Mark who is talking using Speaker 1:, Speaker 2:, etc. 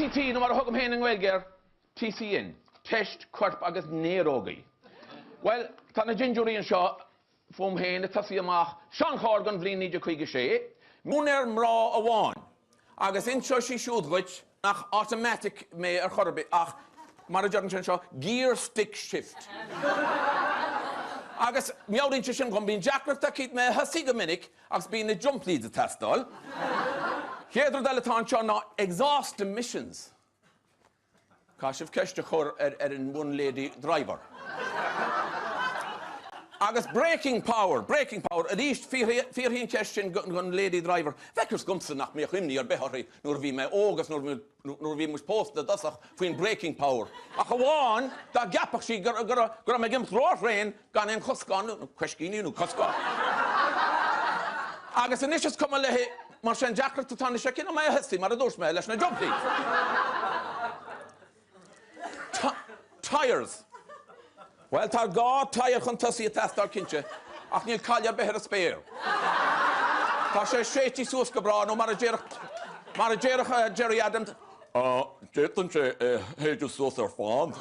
Speaker 1: TT, no mar thugam héin an Gaeilgeoir, TCN, Test, Corp agus Nérógaí. Well, tá na ginúiríonn seo fóm héin, tasí amach, Seán Corgan bhríon 1956, múnar mrá amháin, agus inseo sí siúdhuiit nach automatic mé ar chorbe, ach, mar a dearn sin seo, gear stick shift. Agus miawdín sin gom bín Jackrat cít me hasí go minic agus bín na jump leads a testáil. Chéadú deletán seo ná exhaust emissions. Cá sibh ceiste chur ar an one lady driver. Agus braking power, a ríist fíorhíon ceistin gon lady driver. Fecurs gumsa nach mé chuimní ar beharí nuair bhí me ógus nuair bhí mus pósta dasach faoin braking power. A chomháin, dá gapach sí gur me gimt róir réin gan an choscán, cuiscíníú choscán. Agus in isis cum lethe mar sin Jackrat tána sé cin mé hestí mar a dús me leis na jumplí. Tires. Well, tá gá tair chun tosaí a testar cinse, ach níl caillar beir a spéir. Tá sé sétí suas go brá, nó mar a déireach Jerry Adams. Déitan sé héidir suas ar fáin.